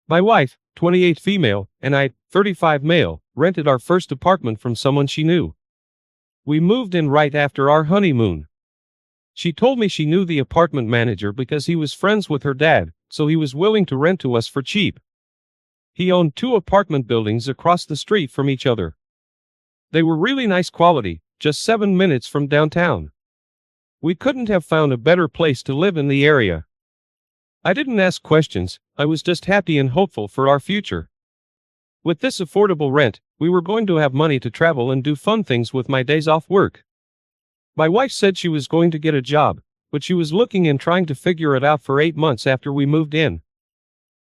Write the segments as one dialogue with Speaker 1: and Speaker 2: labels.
Speaker 1: My wife, 28 female, and I, 35 male, rented our first apartment from someone she knew. We moved in right after our honeymoon. She told me she knew the apartment manager because he was friends with her dad, so he was willing to rent to us for cheap. He owned 2 apartment buildings across the street from each other. They were really nice quality, just 7 minutes from downtown. We couldn't have found a better place to live in the area. I didn't ask questions, I was just happy and hopeful for our future. With this affordable rent, we were going to have money to travel and do fun things with my days off work. My wife said she was going to get a job, but she was looking and trying to figure it out for 8 months after we moved in.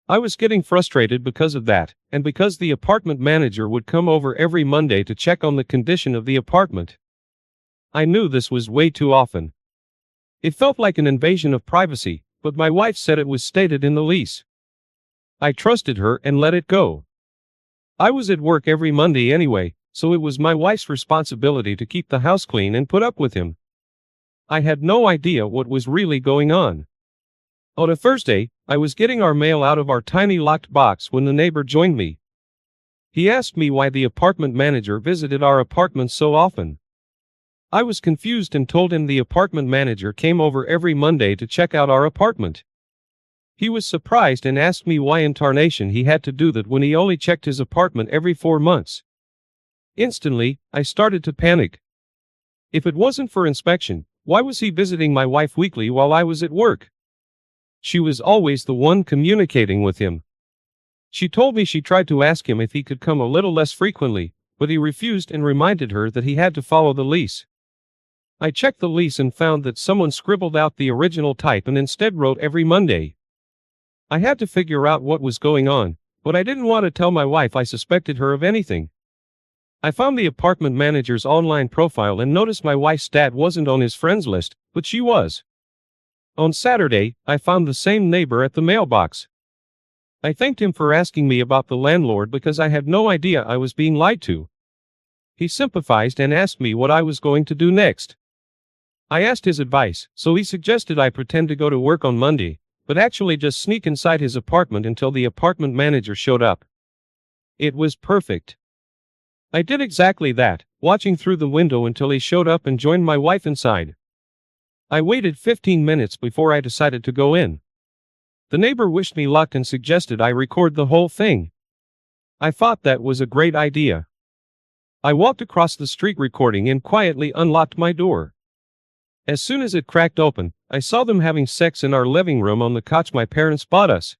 Speaker 1: I was getting frustrated because of that, and because the apartment manager would come over every Monday to check on the condition of the apartment. I knew this was way too often. It felt like an invasion of privacy, but my wife said it was stated in the lease. I trusted her and let it go. I was at work every Monday anyway, so it was my wife's responsibility to keep the house clean and put up with him. I had no idea what was really going on. On a Thursday, I was getting our mail out of our tiny locked box when the neighbor joined me. He asked me why the apartment manager visited our apartment so often. I was confused and told him the apartment manager came over every Monday to check out our apartment. He was surprised and asked me why in tarnation he had to do that when he only checked his apartment every 4 months. Instantly, I started to panic. If it wasn't for inspection, why was he visiting my wife weekly while I was at work? She was always the one communicating with him. She told me she tried to ask him if he could come a little less frequently, but he refused and reminded her that he had to follow the lease. I checked the lease and found that someone scribbled out the original type and instead wrote every Monday. I had to figure out what was going on, but I didn't want to tell my wife I suspected her of anything. I found the apartment manager's online profile and noticed my wife's dad wasn't on his friends list, but she was. On Saturday, I found the same neighbor at the mailbox. I thanked him for asking me about the landlord because I had no idea I was being lied to. He sympathized and asked me what I was going to do next. I asked his advice, so he suggested I pretend to go to work on Monday, but actually just sneak inside his apartment until the apartment manager showed up. It was perfect. I did exactly that, watching through the window until he showed up and joined my wife inside. I waited 15 minutes before I decided to go in. The neighbor wished me luck and suggested I record the whole thing. I thought that was a great idea. I walked across the street recording and quietly unlocked my door. As soon as it cracked open, I saw them having sex in our living room on the couch my parents bought us.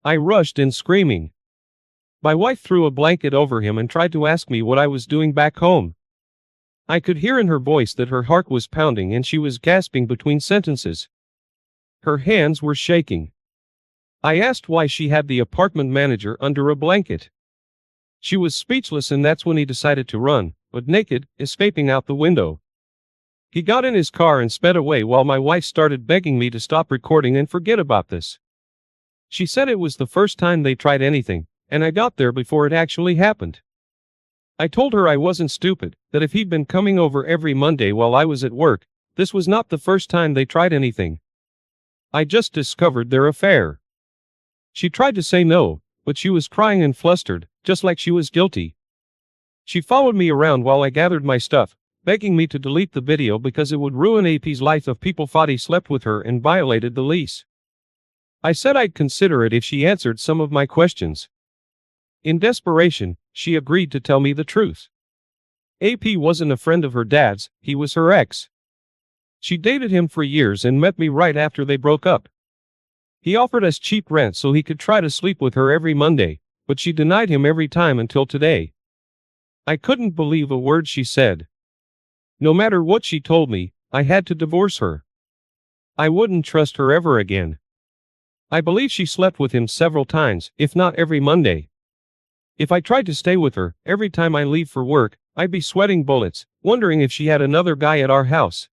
Speaker 1: I rushed in screaming. My wife threw a blanket over him and tried to ask me what I was doing back home. I could hear in her voice that her heart was pounding and she was gasping between sentences. Her hands were shaking. I asked why she had the apartment manager under a blanket. She was speechless, and that's when he decided to run, but naked, escaping out the window. He got in his car and sped away while my wife started begging me to stop recording and forget about this. She said it was the first time they tried anything, and I got there before it actually happened. I told her I wasn't stupid, that if he'd been coming over every Monday while I was at work, this was not the first time they tried anything. I just discovered their affair. She tried to say no, but she was crying and flustered, just like she was guilty. She followed me around while I gathered my stuff, begging me to delete the video because it would ruin AP's life if people thought he slept with her and violated the lease. I said I'd consider it if she answered some of my questions. In desperation, she agreed to tell me the truth. AP wasn't a friend of her dad's, he was her ex. She dated him for years and met me right after they broke up. He offered us cheap rent so he could try to sleep with her every Monday, but she denied him every time until today. I couldn't believe a word she said. No matter what she told me, I had to divorce her. I wouldn't trust her ever again. I believe she slept with him several times, if not every Monday. If I tried to stay with her, every time I leave for work, I'd be sweating bullets, wondering if she had another guy at our house.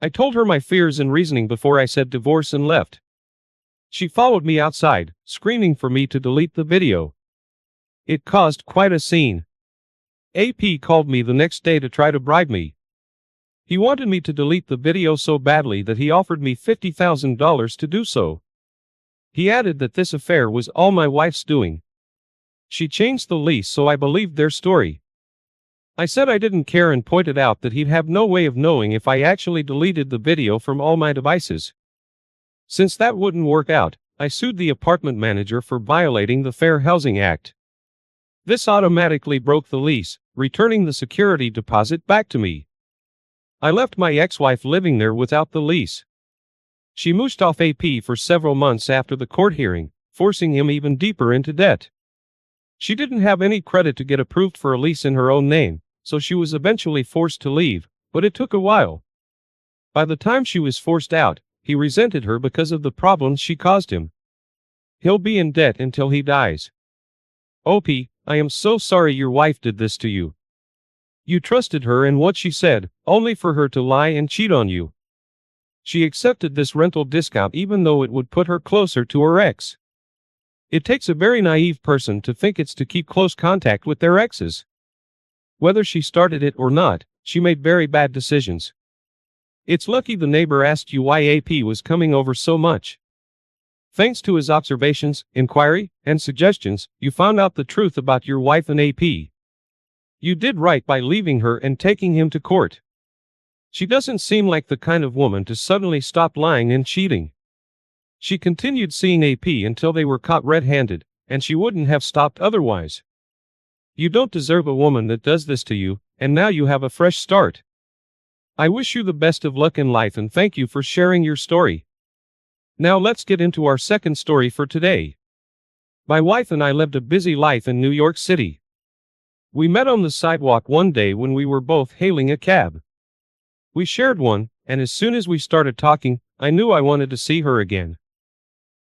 Speaker 1: I told her my fears and reasoning before I said divorce and left. She followed me outside, screaming for me to delete the video. It caused quite a scene. AP called me the next day to try to bribe me. He wanted me to delete the video so badly that he offered me $50,000 to do so. He added that this affair was all my wife's doing. She changed the lease, so I believed their story. I said I didn't care and pointed out that he'd have no way of knowing if I actually deleted the video from all my devices. Since that wouldn't work out, I sued the apartment manager for violating the Fair Housing Act. This automatically broke the lease, returning the security deposit back to me. I left my ex-wife living there without the lease. She mooshed off AP for several months after the court hearing, forcing him even deeper into debt. She didn't have any credit to get approved for a lease in her own name, so she was eventually forced to leave, but it took a while. By the time she was forced out, he resented her because of the problems she caused him. He'll be in debt until he dies. OP, I am so sorry your wife did this to you. You trusted her and what she said, only for her to lie and cheat on you. She accepted this rental discount even though it would put her closer to her ex. It takes a very naive person to think it's to keep close contact with their exes. Whether she started it or not, she made very bad decisions. It's lucky the neighbor asked you why AP was coming over so much. Thanks to his observations, inquiry, and suggestions, you found out the truth about your wife and AP. You did right by leaving her and taking him to court. She doesn't seem like the kind of woman to suddenly stop lying and cheating. She continued seeing AP until they were caught red-handed, and she wouldn't have stopped otherwise. You don't deserve a woman that does this to you, and now you have a fresh start. I wish you the best of luck in life and thank you for sharing your story. Now let's get into our second story for today. My wife and I lived a busy life in New York City. We met on the sidewalk one day when we were both hailing a cab. We shared one, and as soon as we started talking, I knew I wanted to see her again.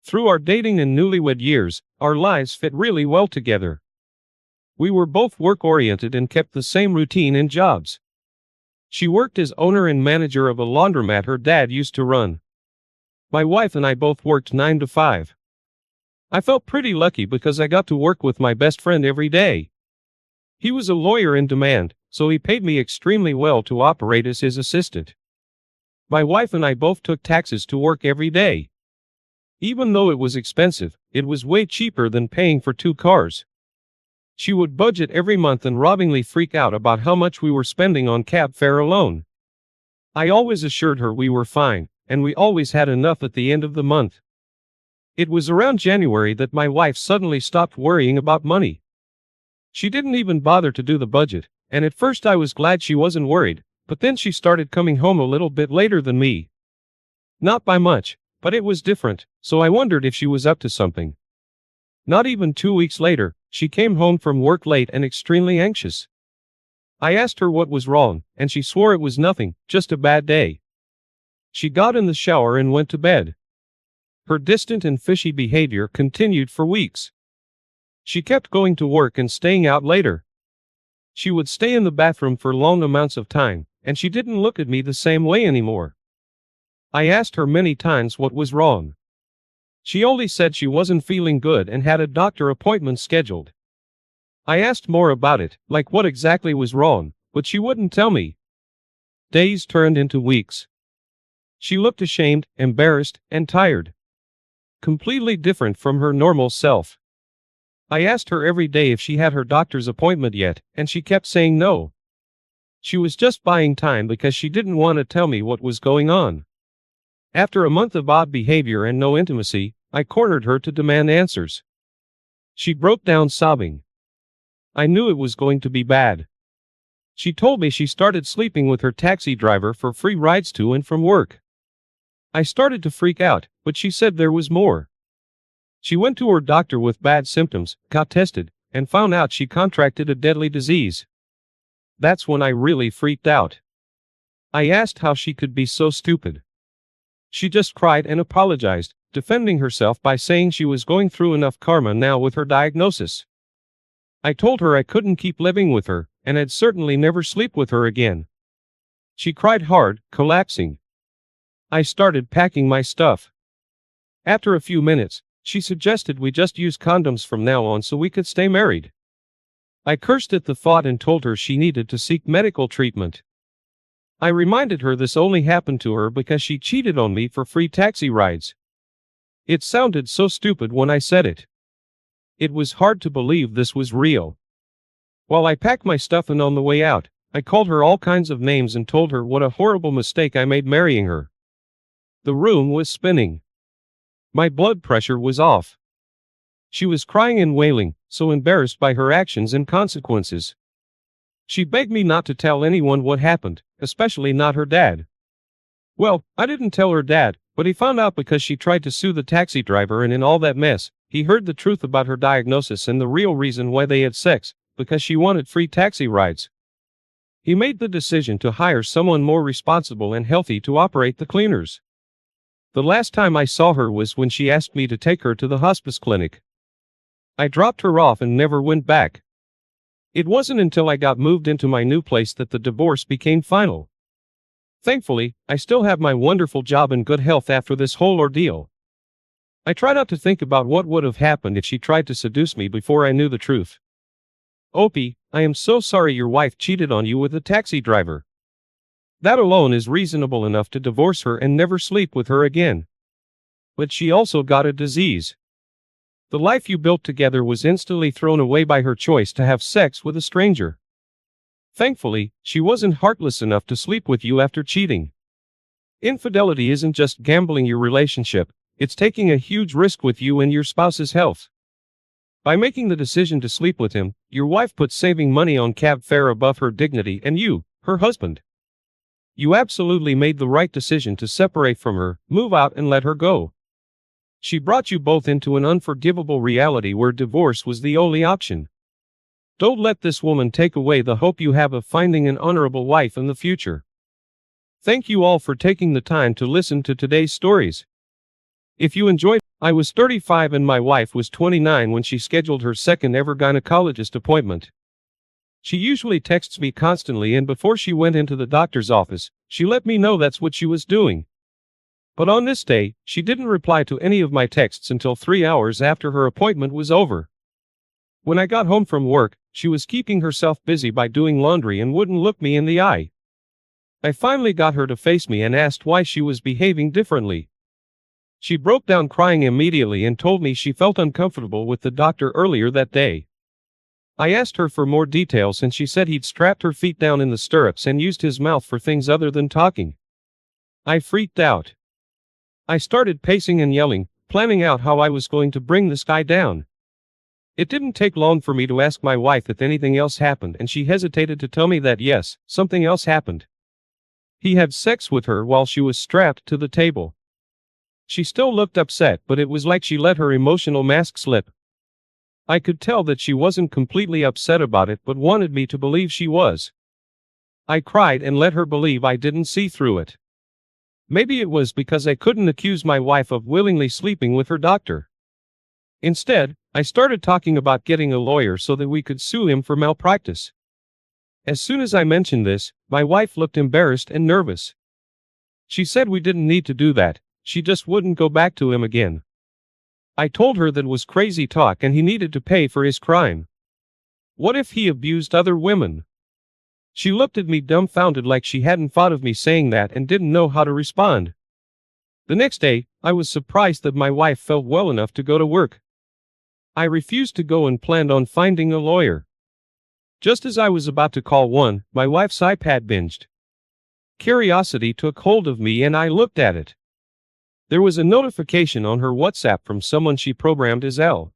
Speaker 1: Through our dating and newlywed years, our lives fit really well together. We were both work-oriented and kept the same routine and jobs. She worked as owner and manager of a laundromat her dad used to run. My wife and I both worked 9 to 5. I felt pretty lucky because I got to work with my best friend every day. He was a lawyer in demand, so he paid me extremely well to operate as his assistant. My wife and I both took taxis to work every day. Even though it was expensive, it was way cheaper than paying for 2 cars. She would budget every month and robbingly freak out about how much we were spending on cab fare alone. I always assured her we were fine, and we always had enough at the end of the month. It was around January that my wife suddenly stopped worrying about money. She didn't even bother to do the budget, and at first I was glad she wasn't worried, but then she started coming home a little bit later than me. Not by much, but it was different, so I wondered if she was up to something. Not even 2 weeks later, she came home from work late and extremely anxious. I asked her what was wrong, and she swore it was nothing, just a bad day. She got in the shower and went to bed. Her distant and fishy behavior continued for weeks. She kept going to work and staying out later. She would stay in the bathroom for long amounts of time, and she didn't look at me the same way anymore. I asked her many times what was wrong. She only said she wasn't feeling good and had a doctor appointment scheduled. I asked more about it, like what exactly was wrong, but she wouldn't tell me. Days turned into weeks. She looked ashamed, embarrassed, and tired. Completely different from her normal self. I asked her every day if she had her doctor's appointment yet, and she kept saying no. She was just buying time because she didn't want to tell me what was going on. After a month of odd behavior and no intimacy, I cornered her to demand answers. She broke down sobbing. I knew it was going to be bad. She told me she started sleeping with her taxi driver for free rides to and from work. I started to freak out, but she said there was more. She went to her doctor with bad symptoms, got tested, and found out she contracted a deadly disease. That's when I really freaked out. I asked how she could be so stupid. She just cried and apologized, defending herself by saying she was going through enough karma now with her diagnosis. I told her I couldn't keep living with her, and I'd certainly never sleep with her again. She cried hard, collapsing. I started packing my stuff. After a few minutes, she suggested we just use condoms from now on so we could stay married. I cursed at the thought and told her she needed to seek medical treatment. I reminded her this only happened to her because she cheated on me for free taxi rides. It sounded so stupid when I said it. It was hard to believe this was real. While I packed my stuff and on the way out, I called her all kinds of names and told her what a horrible mistake I made marrying her. The room was spinning. My blood pressure was off. She was crying and wailing, so embarrassed by her actions and consequences. She begged me not to tell anyone what happened, especially not her dad. Well, I didn't tell her dad, but he found out because she tried to sue the taxi driver, and in all that mess, he heard the truth about her diagnosis and the real reason why they had sex, because she wanted free taxi rides. He made the decision to hire someone more responsible and healthy to operate the cleaners. The last time I saw her was when she asked me to take her to the hospice clinic. I dropped her off and never went back. It wasn't until I got moved into my new place that the divorce became final. Thankfully, I still have my wonderful job and good health after this whole ordeal. I try not to think about what would have happened if she tried to seduce me before I knew the truth. Opie, I am so sorry your wife cheated on you with a taxi driver. That alone is reasonable enough to divorce her and never sleep with her again. But she also got a disease. The life you built together was instantly thrown away by her choice to have sex with a stranger. Thankfully, she wasn't heartless enough to sleep with you after cheating. Infidelity isn't just gambling your relationship, it's taking a huge risk with you and your spouse's health. By making the decision to sleep with him, your wife put saving money on cab fare above her dignity and you, her husband. You absolutely made the right decision to separate from her, move out and let her go. She brought you both into an unforgivable reality where divorce was the only option. Don't let this woman take away the hope you have of finding an honorable wife in the future. Thank you all for taking the time to listen to today's stories. If you enjoyed, I was 35 and my wife was 29 when she scheduled her second ever gynecologist appointment. She usually texts me constantly, and before she went into the doctor's office, she let me know that's what she was doing. But on this day, she didn't reply to any of my texts until 3 hours after her appointment was over. When I got home from work, she was keeping herself busy by doing laundry and wouldn't look me in the eye. I finally got her to face me and asked why she was behaving differently. She broke down crying immediately and told me she felt uncomfortable with the doctor earlier that day. I asked her for more details and she said he'd strapped her feet down in the stirrups and used his mouth for things other than talking. I freaked out. I started pacing and yelling, planning out how I was going to bring this guy down. It didn't take long for me to ask my wife if anything else happened, and she hesitated to tell me that yes, something else happened. He had sex with her while she was strapped to the table. She still looked upset, but it was like she let her emotional mask slip. I could tell that she wasn't completely upset about it but wanted me to believe she was. I cried and let her believe I didn't see through it. Maybe it was because I couldn't accuse my wife of willingly sleeping with her doctor. Instead, I started talking about getting a lawyer so that we could sue him for malpractice. As soon as I mentioned this, my wife looked embarrassed and nervous. She said we didn't need to do that, she just wouldn't go back to him again. I told her that was crazy talk and he needed to pay for his crime. What if he abused other women? She looked at me dumbfounded, like she hadn't thought of me saying that and didn't know how to respond. The next day, I was surprised that my wife felt well enough to go to work. I refused to go and planned on finding a lawyer. Just as I was about to call one, my wife's iPad binged. Curiosity took hold of me and I looked at it. There was a notification on her WhatsApp from someone she programmed as L.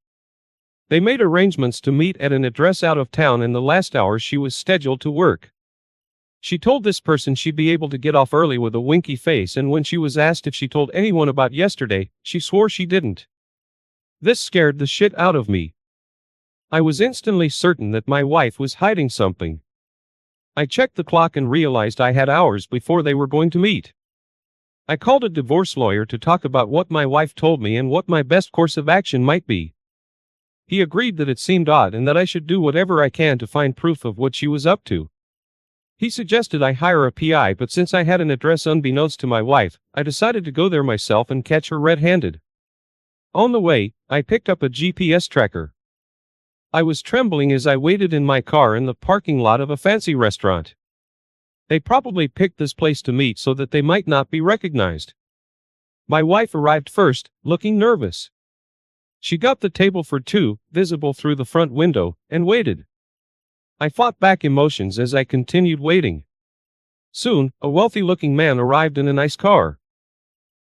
Speaker 1: They made arrangements to meet at an address out of town in the last hour she was scheduled to work. She told this person she'd be able to get off early with a winky face, and when she was asked if she told anyone about yesterday, she swore she didn't. This scared the shit out of me. I was instantly certain that my wife was hiding something. I checked the clock and realized I had hours before they were going to meet. I called a divorce lawyer to talk about what my wife told me and what my best course of action might be. He agreed that it seemed odd and that I should do whatever I can to find proof of what she was up to. He suggested I hire a PI, but since I had an address unbeknownst to my wife, I decided to go there myself and catch her red-handed. On the way, I picked up a GPS tracker. I was trembling as I waited in my car in the parking lot of a fancy restaurant. They probably picked this place to meet so that they might not be recognized. My wife arrived first, looking nervous. She got the table for two, visible through the front window, and waited. I fought back emotions as I continued waiting. Soon, a wealthy-looking man arrived in a nice car.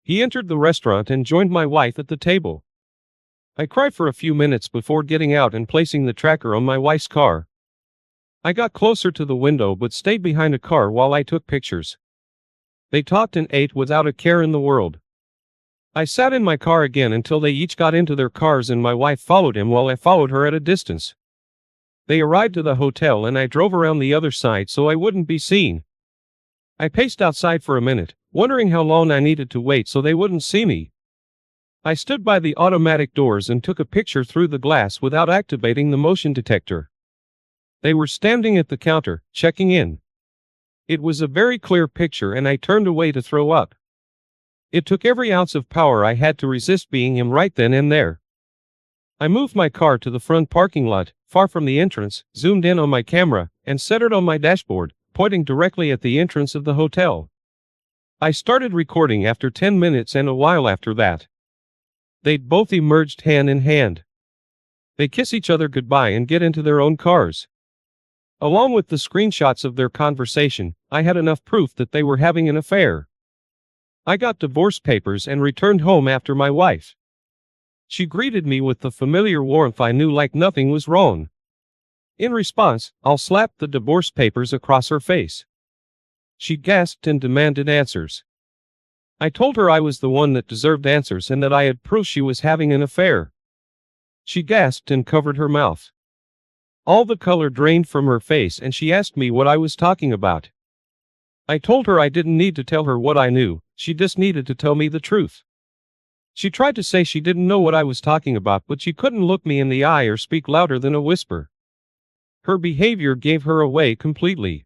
Speaker 1: He entered the restaurant and joined my wife at the table. I cried for a few minutes before getting out and placing the tracker on my wife's car. I got closer to the window but stayed behind a car while I took pictures. They talked and ate without a care in the world. I sat in my car again until they each got into their cars and my wife followed him while I followed her at a distance. They arrived to the hotel and I drove around the other side so I wouldn't be seen. I paced outside for a minute, wondering how long I needed to wait so they wouldn't see me. I stood by the automatic doors and took a picture through the glass without activating the motion detector. They were standing at the counter, checking in. It was a very clear picture and I turned away to throw up. It took every ounce of power I had to resist being him right then and there. I moved my car to the front parking lot, far from the entrance, zoomed in on my camera, and set it on my dashboard, pointing directly at the entrance of the hotel. I started recording after 10 minutes and a while after that. They'd both emerged hand in hand. They kiss each other goodbye and get into their own cars. Along with the screenshots of their conversation, I had enough proof that they were having an affair. I got divorce papers and returned home after my wife. She greeted me with the familiar warmth I knew, like nothing was wrong. In response, I slapped the divorce papers across her face. She gasped and demanded answers. I told her I was the one that deserved answers and that I had proof she was having an affair. She gasped and covered her mouth. All the color drained from her face and she asked me what I was talking about. I told her I didn't need to tell her what I knew, she just needed to tell me the truth. She tried to say she didn't know what I was talking about, but she couldn't look me in the eye or speak louder than a whisper. Her behavior gave her away completely.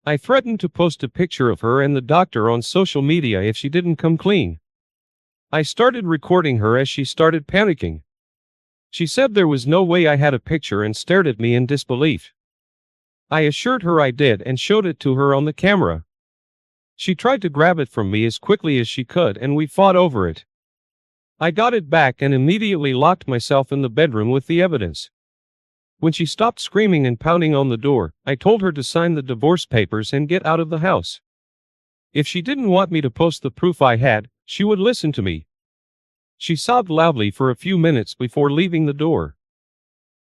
Speaker 1: I threatened to post a picture of her and the doctor on social media if she didn't come clean. I started recording her as she started panicking. She said there was no way I had a picture and stared at me in disbelief. I assured her I did and showed it to her on the camera. She tried to grab it from me as quickly as she could and we fought over it. I got it back and immediately locked myself in the bedroom with the evidence. When she stopped screaming and pounding on the door, I told her to sign the divorce papers and get out of the house. If she didn't want me to post the proof I had, she would listen to me. She sobbed loudly for a few minutes before leaving the door.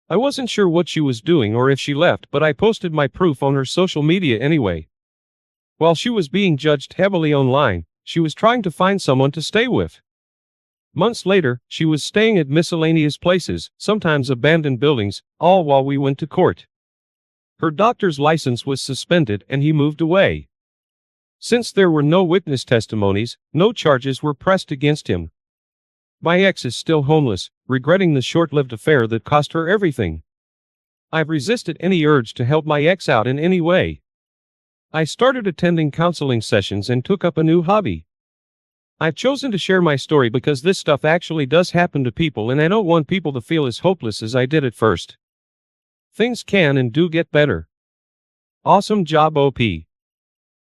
Speaker 1: I wasn't sure what she was doing or if she left, but I posted my proof on her social media anyway. While she was being judged heavily online, she was trying to find someone to stay with. Months later, she was staying at miscellaneous places, sometimes abandoned buildings, all while we went to court. Her doctor's license was suspended and he moved away. Since there were no witness testimonies, no charges were pressed against him. My ex is still homeless, regretting the short-lived affair that cost her everything. I've resisted any urge to help my ex out in any way. I started attending counseling sessions and took up a new hobby. I've chosen to share my story because this stuff actually does happen to people and I don't want people to feel as hopeless as I did at first. Things can and do get better. Awesome job, OP.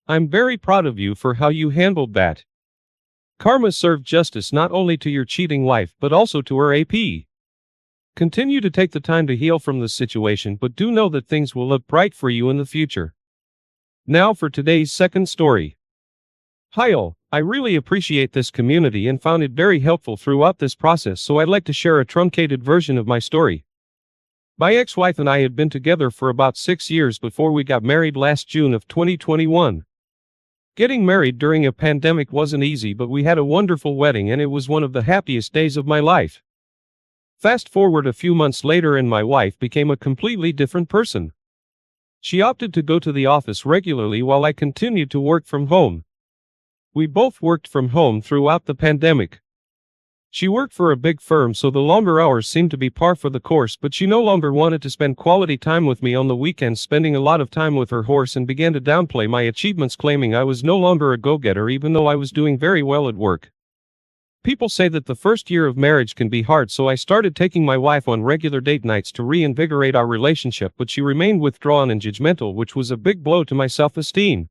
Speaker 1: I'm very proud of you for how you handled that. Karma served justice not only to your cheating wife but also to her AP. Continue to take the time to heal from this situation, but do know that things will look bright for you in the future. Now for today's second story. Hi all, I really appreciate this community and found it very helpful throughout this process, so I'd like to share a truncated version of my story. My ex-wife and I had been together for about 6 years before we got married last June of 2021. Getting married during a pandemic wasn't easy, but we had a wonderful wedding and it was one of the happiest days of my life. Fast forward a few months later and my wife became a completely different person. She opted to go to the office regularly while I continued to work from home. We both worked from home throughout the pandemic. She worked for a big firm, so the longer hours seemed to be par for the course, but she no longer wanted to spend quality time with me on the weekends, spending a lot of time with her horse, and began to downplay my achievements, claiming I was no longer a go-getter even though I was doing very well at work. People say that the first year of marriage can be hard, so I started taking my wife on regular date nights to reinvigorate our relationship, but she remained withdrawn and judgmental, which was a big blow to my self-esteem.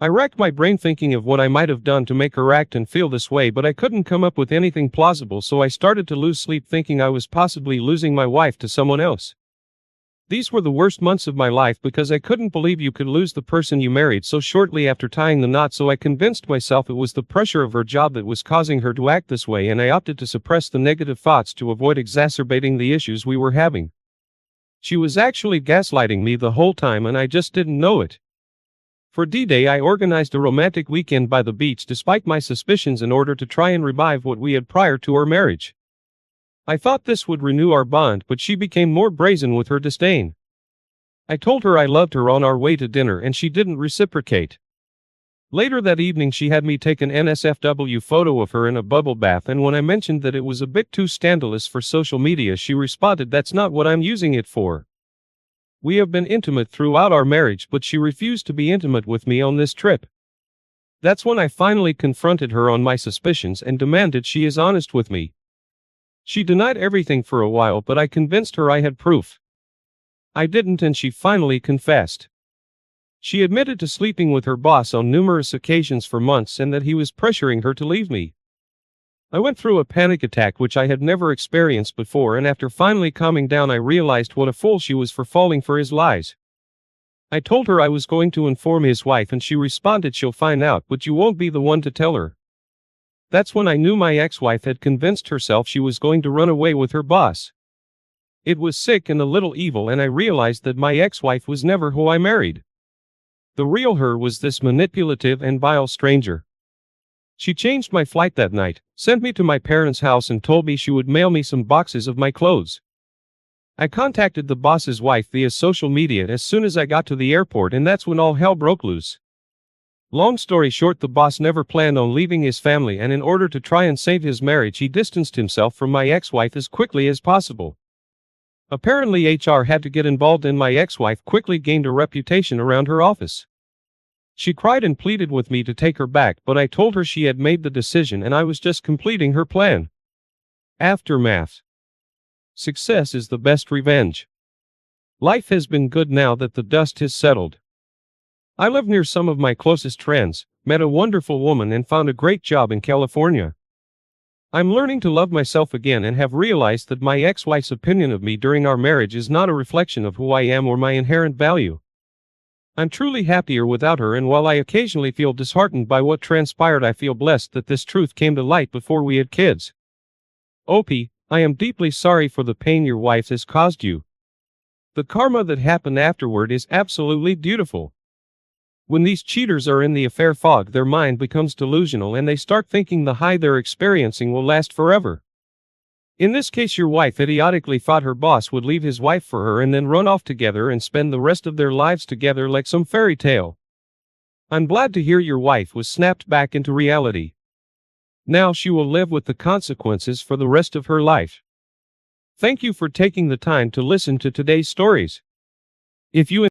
Speaker 1: I racked my brain thinking of what I might have done to make her act and feel this way, but I couldn't come up with anything plausible, so I started to lose sleep thinking I was possibly losing my wife to someone else. These were the worst months of my life because I couldn't believe you could lose the person you married so shortly after tying the knot, so I convinced myself it was the pressure of her job that was causing her to act this way, and I opted to suppress the negative thoughts to avoid exacerbating the issues we were having. She was actually gaslighting me the whole time and I just didn't know it. For D-Day I organized a romantic weekend by the beach despite my suspicions in order to try and revive what we had prior to our marriage. I thought this would renew our bond, but she became more brazen with her disdain. I told her I loved her on our way to dinner and she didn't reciprocate. Later that evening she had me take an NSFW photo of her in a bubble bath, and when I mentioned that it was a bit too scandalous for social media, she responded, "That's not what I'm using it for." We have been intimate throughout our marriage, but she refused to be intimate with me on this trip. That's when I finally confronted her on my suspicions and demanded she is honest with me. She denied everything for a while, but I convinced her I had proof. I didn't, and she finally confessed. She admitted to sleeping with her boss on numerous occasions for months and that he was pressuring her to leave me. I went through a panic attack which I had never experienced before, and after finally calming down I realized what a fool she was for falling for his lies. I told her I was going to inform his wife and she responded, "She'll find out, but you won't be the one to tell her." That's when I knew my ex-wife had convinced herself she was going to run away with her boss. It was sick and a little evil, and I realized that my ex-wife was never who I married. The real her was this manipulative and vile stranger. She changed my flight that night, sent me to my parents' house, and told me she would mail me some boxes of my clothes. I contacted the boss's wife via social media as soon as I got to the airport, and that's when all hell broke loose. Long story short, the boss never planned on leaving his family, and in order to try and save his marriage he distanced himself from my ex-wife as quickly as possible. Apparently HR had to get involved, and my ex-wife quickly gained a reputation around her office. She cried and pleaded with me to take her back, but I told her she had made the decision and I was just completing her plan. Aftermath. Success is the best revenge. Life has been good now that the dust has settled. I live near some of my closest friends, met a wonderful woman, and found a great job in California. I'm learning to love myself again and have realized that my ex-wife's opinion of me during our marriage is not a reflection of who I am or my inherent value. I'm truly happier without her, and while I occasionally feel disheartened by what transpired, I feel blessed that this truth came to light before we had kids. Opie, I am deeply sorry for the pain your wife has caused you. The karma that happened afterward is absolutely beautiful. When these cheaters are in the affair fog, their mind becomes delusional and they start thinking the high they're experiencing will last forever. In this case, your wife idiotically thought her boss would leave his wife for her and then run off together and spend the rest of their lives together like some fairy tale. I'm glad to hear your wife was snapped back into reality. Now she will live with the consequences for the rest of her life. Thank you for taking the time to listen to today's stories. If you